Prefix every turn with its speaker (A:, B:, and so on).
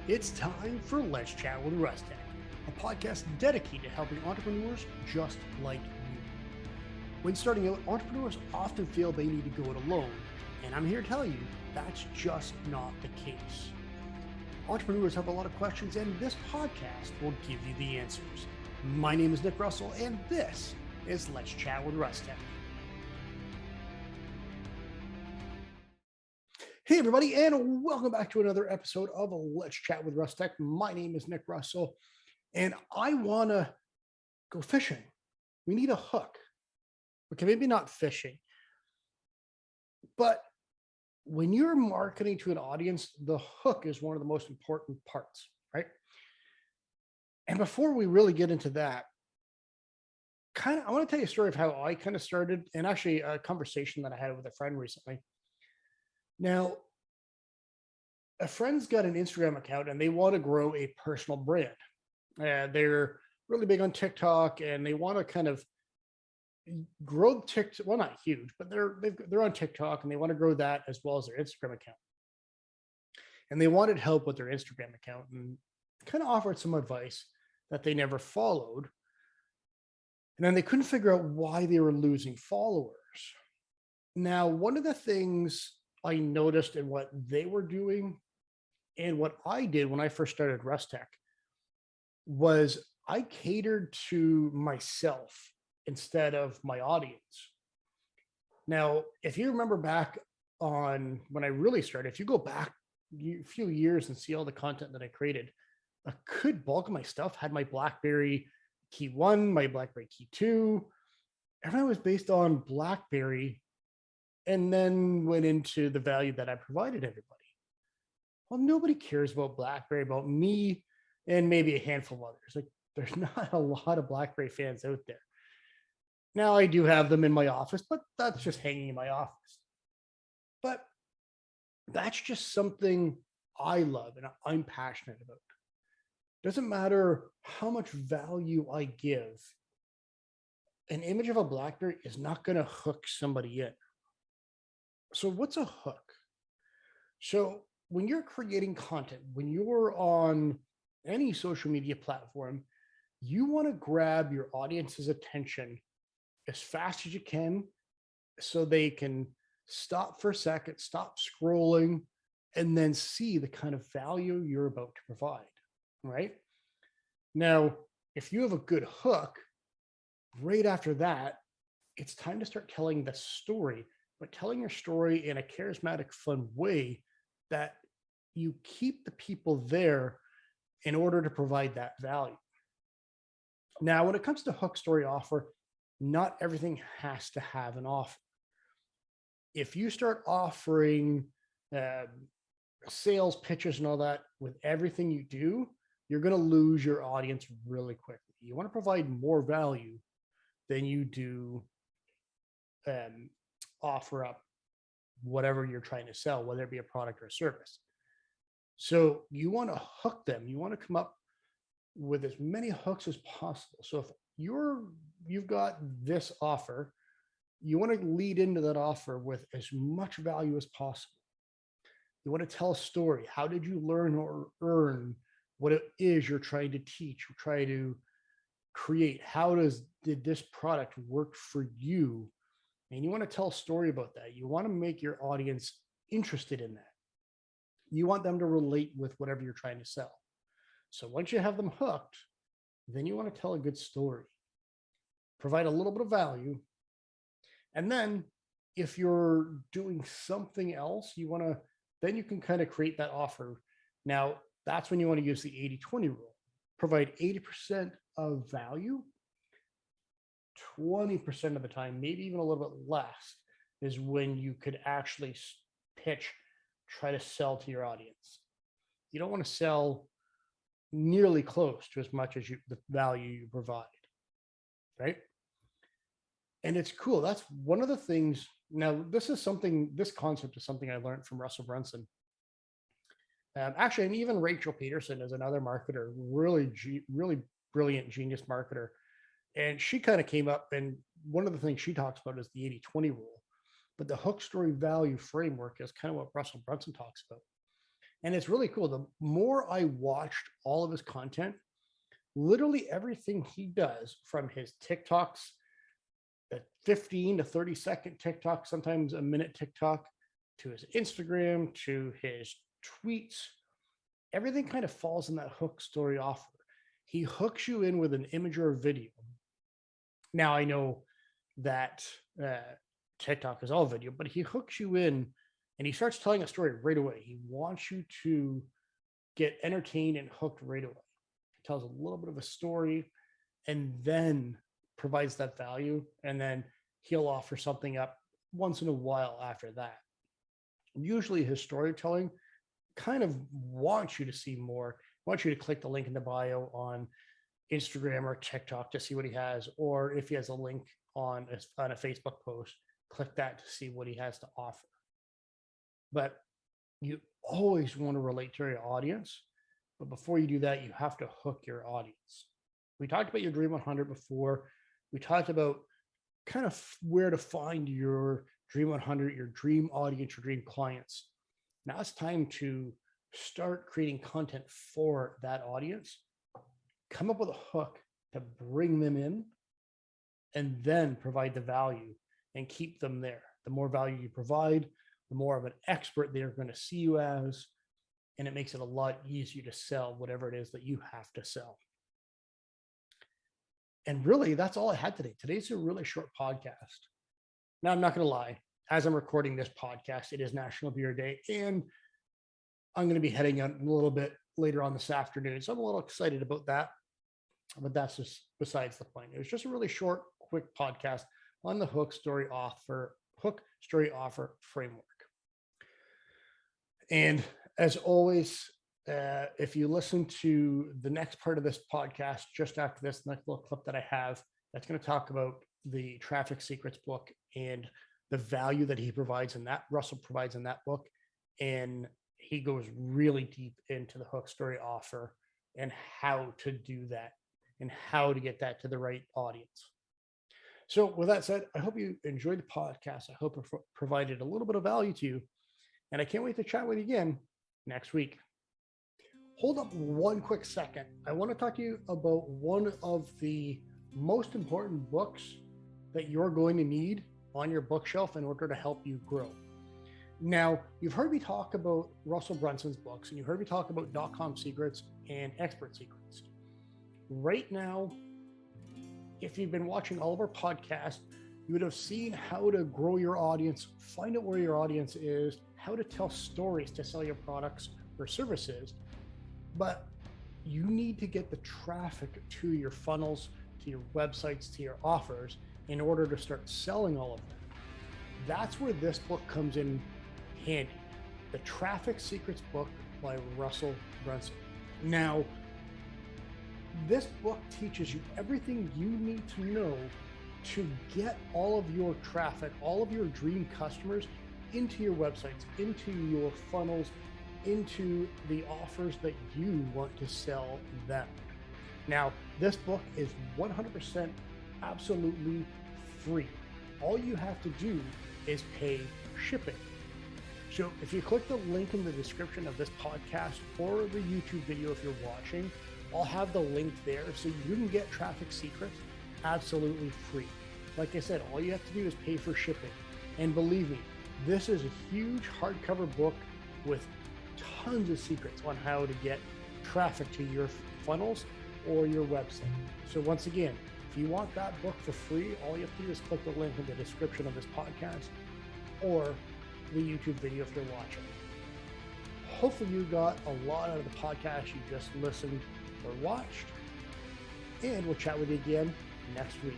A: It's time for Let's Chat with Russtek, a podcast dedicated to helping entrepreneurs just like you. When starting out, entrepreneurs often feel they need to go it alone, and I'm here to tell you that's just not the case. Entrepreneurs have a lot of questions, and this podcast will give you the answers. My name is Nick Russell, and this is Let's Chat with Russtek. Hey, everybody, and welcome back to another episode of Let's Chat with Russtek. My name is Nick Russell, and I want to go fishing. We need a hook. Okay, maybe not fishing, but when you're marketing to an audience, the hook is one of the most important parts, right? And before we really get into that, I want to tell you a story of how I kind of started, and actually a conversation that I had with a friend recently. Now, a friend's got an Instagram account and they want to grow a personal brand. They're really big on TikTok and they want to kind of grow TikTok. Well, not huge, but they're on TikTok and they want to grow that as well as their Instagram account. And they wanted help with their Instagram account and kind of offered some advice that they never followed. And then they couldn't figure out why they were losing followers. Now, one of the things I noticed in what they were doing and what I did when I first started Russtek was I catered to myself instead of my audience. Now, if you remember back on when I really started, if you go back a few years and see all the content that I created, a good bulk of my stuff had my BlackBerry Key 1, my BlackBerry Key 2. Everything was based on BlackBerry and then went into the value that I provided everybody. Well, nobody cares about BlackBerry, about me, and maybe a handful of others. Like, there's not a lot of BlackBerry fans out there. Now, I do have them in my office, but that's just hanging in my office. But that's just something I love and I'm passionate about. Doesn't matter how much value I give, an image of a BlackBerry is not going to hook somebody in. So what's a hook? So when you're creating content, when you're on any social media platform, you want to grab your audience's attention as fast as you can so they can stop for a second, stop scrolling, and then see the kind of value you're about to provide, right? Now, if you have a good hook, right after that, it's time to start telling the story, but telling your story in a charismatic, fun way that you keep the people there in order to provide that value. Now, when it comes to hook, story, offer, not everything has to have an offer. If you start offering sales pitches and all that with everything you do, you're going to lose your audience really quickly. You want to provide more value than you do offer up whatever you're trying to sell, whether it be a product or a service. So you want to hook them. You want to come up with as many hooks as possible. So if you've got this offer, you want to lead into that offer with as much value as possible. You want to tell a story. How did you learn or earn what it is you're trying to teach, or try to create? How did this product work for you? And you want to tell a story about that. You want to make your audience interested in that. You want them to relate with whatever you're trying to sell. So once you have them hooked, then you want to tell a good story, provide a little bit of value. And then if you're doing something else, then you can kind of create that offer. Now, that's when you want to use the 80-20 rule. Provide 80% of value. 20% of the time, maybe even a little bit less, is when you could actually pitch, try to sell to your audience. You don't want to sell nearly close to as much as the value you provide, right? And it's cool. That's one of the things. Now, this concept is something I learned from Russell Brunson. Actually, and even Rachel Peterson is another marketer, really brilliant, genius marketer. And she kind of came up, and one of the things she talks about is the 80-20 rule. But the hook, story, value framework is kind of what Russell Brunson talks about. And it's really cool. The more I watched all of his content, literally everything he does, from his TikToks, the 15 to 30-second TikTok, sometimes a minute TikTok, to his Instagram, to his tweets, everything kind of falls in that hook story offer. He hooks you in with an image or a video. Now, I know that TikTok is all video, but he hooks you in and he starts telling a story right away. He wants you to get entertained and hooked right away. He tells a little bit of a story and then provides that value. And then he'll offer something up once in a while after that. Usually his storytelling kind of wants you to see more, wants you to click the link in the bio on Instagram or TikTok to see what he has, or if he has a link on a Facebook post, click that to see what he has to offer. But you always want to relate to your audience. But before you do that, you have to hook your audience. We talked about your Dream 100 before. We talked about kind of where to find your Dream 100, your dream audience, your dream clients. Now it's time to start creating content for that audience. Come up with a hook to bring them in, and then provide the value and keep them there. The more value you provide, the more of an expert they're going to see you as, and it makes it a lot easier to sell whatever it is that you have to sell. And really, that's all I had today. Today's a really short podcast. Now, I'm not going to lie. As I'm recording this podcast, it is National Beer Day, and I'm going to be heading out a little bit later on this afternoon. So I'm a little excited about that, but that's just besides the point. It was just a really short, quick podcast on the hook story offer framework. And as always, if you listen to the next part of this podcast, just after this next little clip that I have, that's going to talk about the Traffic Secrets book and the value that he provides in that, Russell provides in that book. And he goes really deep into the hook story offer and how to do that and how to get that to the right audience. So with that said, I hope you enjoyed the podcast. I hope it provided a little bit of value to you. And I can't wait to chat with you again next week. Hold up one quick second. I want to talk to you about one of the most important books that you're going to need on your bookshelf in order to help you grow. Now, you've heard me talk about Russell Brunson's books, and you heard me talk about .com secrets and expert secrets. Right now, if you've been watching all of our podcasts, you would have seen how to grow your audience, find out where your audience is, how to tell stories to sell your products or services. But you need to get the traffic to your funnels, to your websites, to your offers in order to start selling all of them. That's where this book comes in handy. The Traffic Secrets book by Russell Brunson. Now, this book teaches you everything you need to know to get all of your traffic, all of your dream customers into your websites, into your funnels, into the offers that you want to sell them. Now, this book is 100% absolutely free. All you have to do is pay shipping. So if you click the link in the description of this podcast or the YouTube video if you're watching, I'll have the link there so you can get Traffic Secrets absolutely free. Like I said, all you have to do is pay for shipping. And believe me, this is a huge hardcover book with tons of secrets on how to get traffic to your funnels or your website. So once again, if you want that book for free, all you have to do is click the link in the description of this podcast or the YouTube video if you're watching. Hopefully you got a lot out of the podcast you just listened or watched, and we'll chat with you again next week.